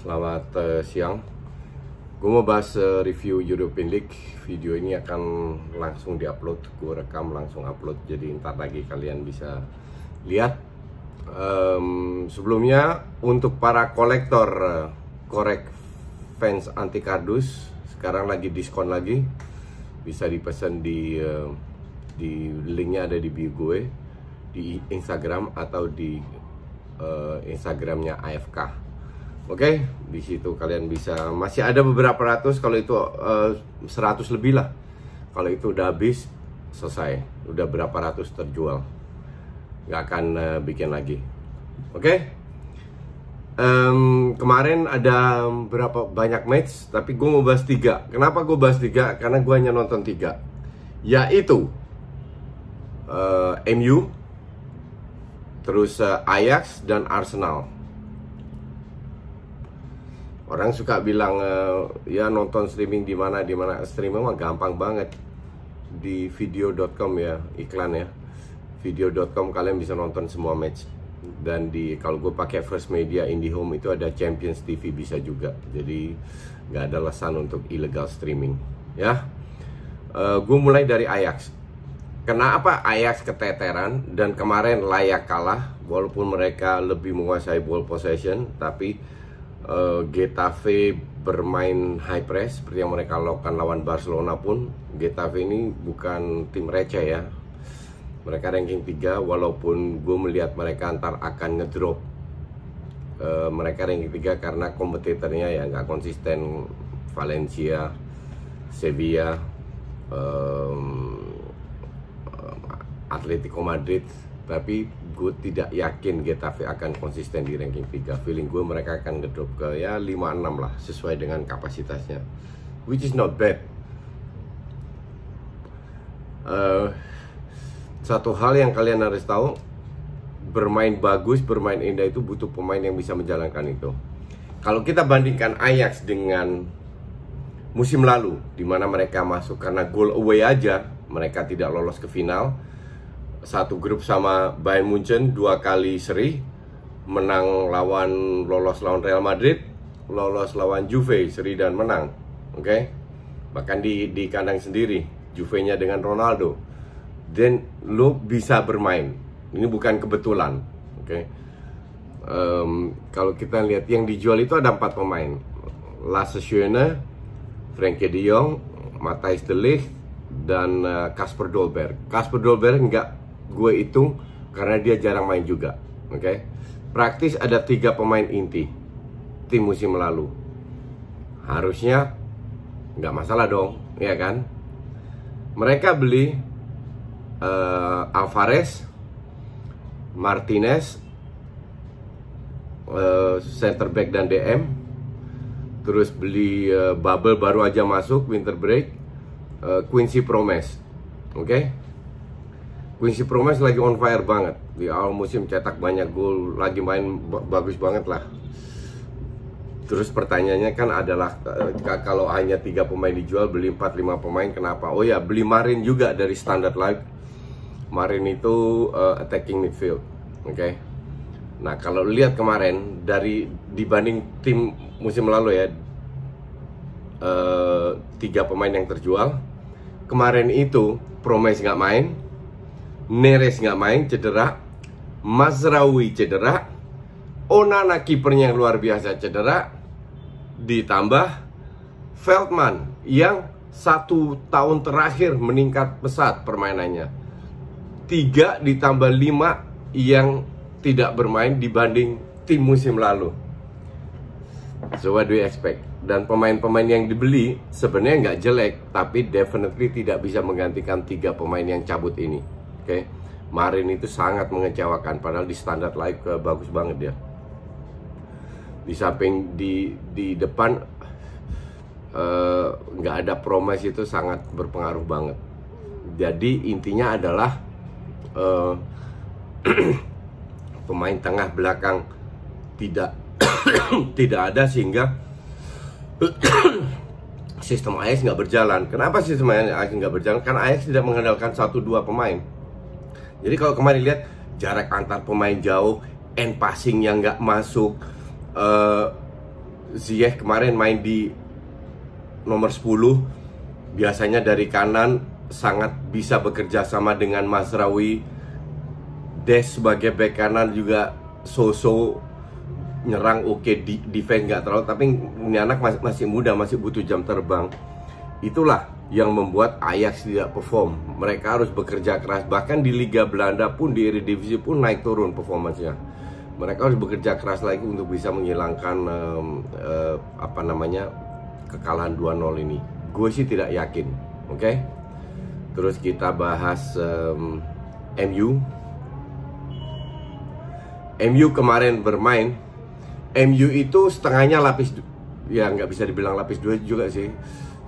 Selamat siang. Gue mau bahas review European League. Video ini akan langsung diupload. Gue rekam langsung upload, jadi ntar lagi kalian bisa lihat. Sebelumnya untuk para kolektor korek fans anti kardus, sekarang lagi diskon lagi. Bisa dipesan di linknya ada di bio gue di Instagram atau di Instagramnya AFK. Oke, di situ kalian bisa, masih ada beberapa ratus, kalau itu 100 lebih lah. Kalau itu udah habis, selesai, udah berapa ratus terjual, nggak akan bikin lagi. Oke. Kemarin ada berapa banyak match, tapi gue mau bahas 3. Kenapa gue bahas 3? Karena gue hanya nonton 3, yaitu MU, terus Ajax dan Arsenal. Orang suka bilang ya nonton streaming di mana. Streaming mah gampang banget di video.com ya, iklan ya. Video.com kalian bisa nonton semua match. Dan kalau gue pakai First Media IndiHome itu ada Champions TV bisa juga. Jadi nggak ada alasan untuk illegal streaming ya. Gue mulai dari Ajax. Kenapa Ajax keteteran dan kemarin layak kalah walaupun mereka lebih menguasai ball possession, tapi Getafe bermain high press seperti yang mereka lakukan lawan Barcelona pun. Getafe ini bukan tim receh ya. Mereka ranking 3 walaupun gue melihat mereka antar akan ngedrop. Mereka ranking 3 karena kompetitornya ya nggak konsisten. Valencia, Sevilla, Atletico Madrid. Tapi gue tidak yakin Getafe akan konsisten di ranking 3. Feeling gue mereka akan ngedrop ke ya 5-6 lah, sesuai dengan kapasitasnya, which is not bad. Satu hal yang kalian harus tahu, bermain bagus, bermain indah itu butuh pemain yang bisa menjalankan itu. Kalau kita bandingkan Ajax dengan musim lalu, di mana mereka masuk karena goal away aja, mereka tidak lolos ke final. Satu grup sama Bayern Munchen 2 kali seri, menang lolos lawan Real Madrid, lolos lawan Juve, seri dan menang. Oke. Bahkan di kandang sendiri, Juve-nya dengan Ronaldo. Dan lo bisa bermain. Ini bukan kebetulan. Oke. Kalau kita lihat yang dijual itu ada 4 pemain. Lasse Schöne, Frenkie de Jong, Matthijs de Ligt, dan Kasper Dolberg. Kasper Dolberg nggak gue hitung karena dia jarang main juga. Oke. Praktis ada 3 pemain inti tim musim lalu. Harusnya nggak masalah dong, ya kan? Mereka beli Alvarez, Martinez, center back dan DM. Terus beli Bubble baru aja masuk winter break, Quincy Promes. Oke. Quincy Promes lagi on fire banget. Di awal musim cetak banyak gol, lagi main bagus banget lah. Terus pertanyaannya kan adalah kalau hanya 3 pemain dijual, beli 4-5 pemain kenapa? Oh ya, beli Marin juga dari Standard Life. Marin itu attacking midfield. Oke. Nah, kalau lihat kemarin dibanding tim musim lalu ya, 3 pemain yang terjual. Kemarin itu Promes nggak main, Neres nggak main, cedera, Mazraoui cedera, Onana kipernya yang luar biasa cedera, ditambah Veltman yang 1 tahun terakhir meningkat pesat permainannya. 3 ditambah 5 yang tidak bermain dibanding tim musim lalu. So what do you expect? Dan pemain-pemain yang dibeli sebenarnya nggak jelek, tapi definitely tidak bisa menggantikan 3 pemain yang cabut ini. Oke. Marin itu sangat mengecewakan, padahal di Standard Life bagus banget dia. Di samping di depan nggak ada Promes, itu sangat berpengaruh banget. Jadi intinya adalah pemain tengah belakang tidak tidak ada, sehingga sistem Ajax nggak berjalan. Kenapa sistem Ajax nggak berjalan? Karena Ajax tidak mengandalkan 1-2 pemain. Jadi kalau kemarin lihat jarak antar pemain jauh, end passing yang nggak masuk, Ziyech kemarin main di nomor 10, biasanya dari kanan sangat bisa bekerja sama dengan Mazraoui. Des sebagai back kanan juga so-so, nyerang oke, defense nggak terlalu, tapi ini anak masih muda, masih butuh jam terbang. Itulah yang membuat Ajax tidak perform. Mereka harus bekerja keras. Bahkan di Liga Belanda pun, di Eredivisie pun naik turun performanya. Mereka harus bekerja keras lagi untuk bisa menghilangkan kekalahan 2-0 ini. Gue sih tidak yakin. Oke? Terus kita bahas MU. MU kemarin bermain. MU itu setengahnya lapis, ya nggak bisa dibilang lapis 2 juga sih.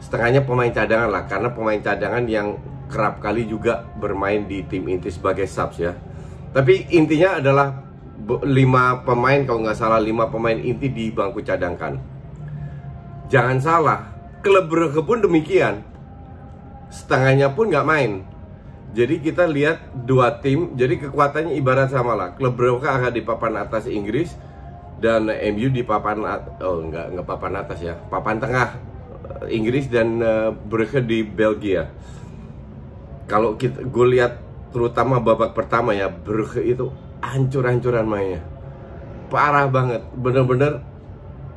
Setengahnya pemain cadangan lah, karena pemain cadangan yang kerap kali juga bermain di tim inti sebagai subs ya. Tapi intinya adalah 5 pemain, kalau nggak salah 5 pemain inti di bangku cadangkan. Jangan salah, klub Brugge pun demikian. Setengahnya pun nggak main. Jadi kita lihat 2 tim, jadi kekuatannya ibarat sama lah. Klub Brugge akan di papan atas Inggris, dan MU di papan nggak papan atas ya, papan tengah Inggris, dan Brugge di Belgia. Kalau gue lihat terutama babak pertama ya, Brugge itu hancur-hancuran mainnya, parah banget, bener-bener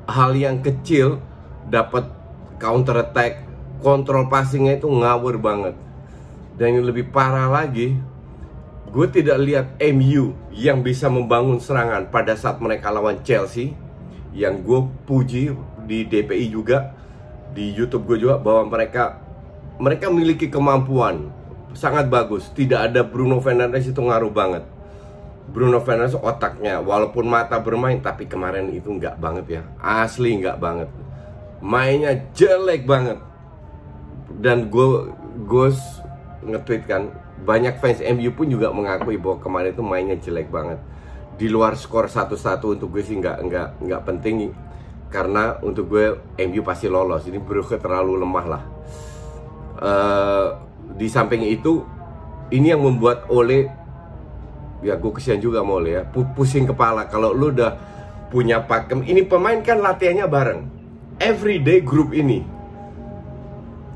hal yang kecil dapat counter attack, kontrol passingnya itu ngawur banget. Dan yang lebih parah lagi, gue tidak lihat MU yang bisa membangun serangan pada saat mereka lawan Chelsea. Yang gue puji di DPI juga, di YouTube gue juga, bahwa mereka memiliki kemampuan sangat bagus. Tidak ada Bruno Fernandes, itu ngaruh banget. Bruno Fernandes otaknya, walaupun mata bermain, tapi kemarin itu nggak banget ya, asli nggak banget. Mainnya jelek banget. Dan gue nge-tweet kan, banyak fans MU pun juga mengakui bahwa kemarin itu mainnya jelek banget. Di luar skor 1-1 untuk gue sih nggak penting, karena untuk gue MU pasti lolos. Ini Brugge terlalu lemah lah. Di samping itu, ini yang membuat Ole, ya gue kesian juga sama Ole ya, pusing kepala. Kalau lu udah punya pakem, ini pemain kan latihannya bareng, everyday grup ini,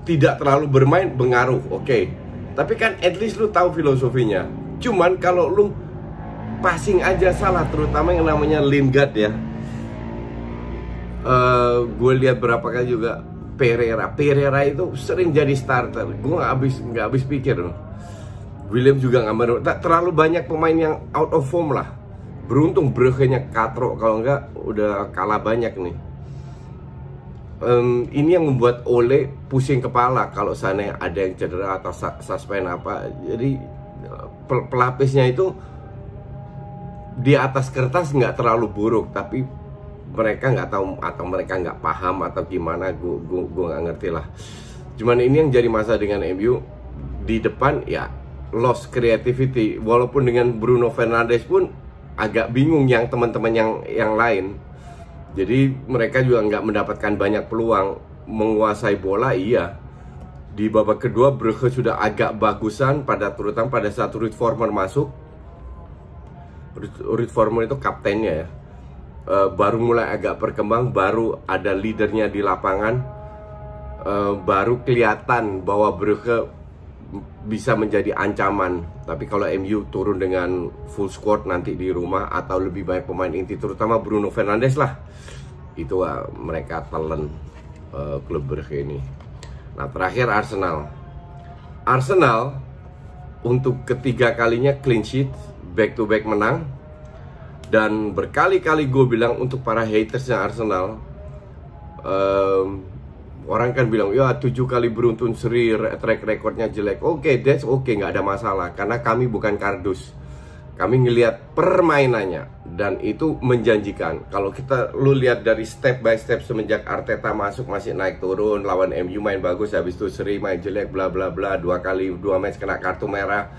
tidak terlalu bermain pengaruh, oke. Tapi kan at least lu tahu filosofinya. Cuman kalau lu passing aja salah, terutama yang namanya Lingard ya. Gue lihat berapa kali juga Pereira itu sering jadi starter. Gue nggak habis pikir. William juga nggak terlalu banyak pemain yang out of form lah. Beruntung Brugge-nya katrok, kalau nggak udah kalah banyak nih. Ini yang membuat Ole pusing kepala kalau sana ada yang cedera atau suspend apa. Jadi pelapisnya itu di atas kertas nggak terlalu buruk, tapi mereka nggak tahu, atau mereka nggak paham atau gimana, gue nggak ngerti lah. Cuman ini yang jadi masalah dengan MU di depan ya, lost creativity. Walaupun dengan Bruno Fernandes pun agak bingung yang teman-teman yang lain. Jadi mereka juga nggak mendapatkan banyak peluang menguasai bola. Iya, di babak kedua Brugge sudah agak bagusan, terutama pada saat Ruud Vormer masuk. Ruud Vormer itu kaptennya ya, baru mulai agak berkembang, baru ada leadernya di lapangan, baru kelihatan bahwa Brugge bisa menjadi ancaman. Tapi kalau MU turun dengan full squad nanti di rumah, atau lebih banyak pemain inti, terutama Bruno Fernandes lah, itu mereka telan klub Brugge ini. Nah, terakhir Arsenal untuk ketiga kalinya clean sheet, back to back menang. Dan berkali-kali gue bilang, untuk para hatersnya Arsenal, orang kan bilang, ya 7 kali beruntun seri, track recordnya jelek. Oke, that's okay, nggak ada masalah, karena kami bukan kardus. Kami ngelihat permainannya, dan itu menjanjikan. Kalau lu lihat dari step by step semenjak Arteta masuk, masih naik turun. Lawan MU main bagus, habis itu seri main jelek, bla bla bla, 2 match kena kartu merah.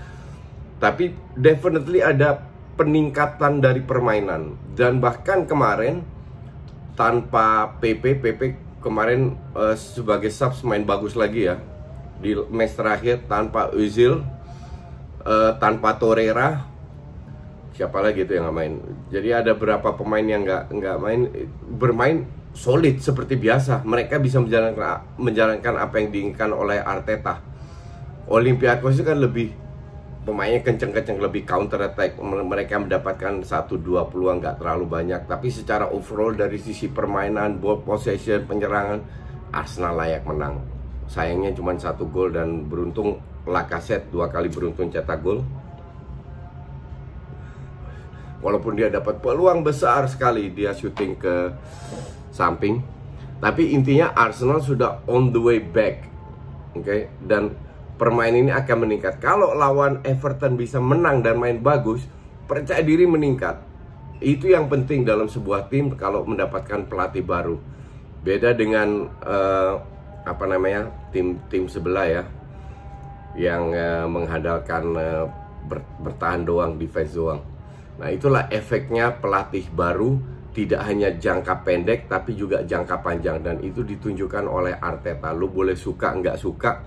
Tapi definitely ada peningkatan dari permainan. Dan bahkan kemarin tanpa PP kemarin sebagai subs main bagus lagi ya. Di match terakhir tanpa Özil, tanpa Torreira, siapa lagi itu yang nggak main. Jadi ada beberapa pemain yang nggak bermain solid seperti biasa. Mereka bisa menjalankan apa yang diinginkan oleh Arteta. Olympiakos itu kan lebih pemainnya kenceng-kenceng, lebih counter attack. Mereka mendapatkan 1-2 peluang, nggak terlalu banyak. Tapi secara overall dari sisi permainan, ball possession, penyerangan, Arsenal layak menang. Sayangnya cuma 1 gol, dan beruntung Lacazette 2 kali beruntun cetak gol. Walaupun dia dapat peluang besar sekali, dia syuting ke samping. Tapi intinya Arsenal sudah on the way back. Oke, dan permainan ini akan meningkat. Kalau lawan Everton bisa menang dan main bagus, percaya diri meningkat. Itu yang penting dalam sebuah tim kalau mendapatkan pelatih baru. Beda dengan tim sebelah ya, yang mengandalkan bertahan doang, defense doang. Nah, itulah efeknya pelatih baru, tidak hanya jangka pendek tapi juga jangka panjang, dan itu ditunjukkan oleh Arteta. Lu boleh suka nggak suka,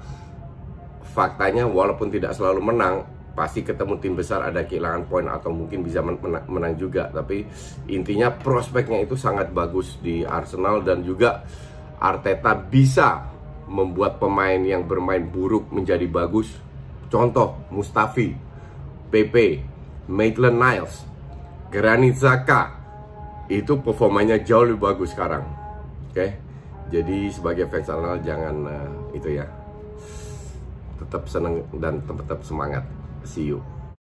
faktanya walaupun tidak selalu menang, pasti ketemu tim besar ada kehilangan poin atau mungkin bisa menang juga. Tapi intinya prospeknya itu sangat bagus di Arsenal, dan juga Arteta bisa membuat pemain yang bermain buruk menjadi bagus. Contoh Mustafi, Pepe, Maitland-Niles, Granit Xhaka, itu performanya jauh lebih bagus sekarang. Oke, jadi sebagai fans Arsenal jangan itu ya, tetap senang dan tetap semangat. See you.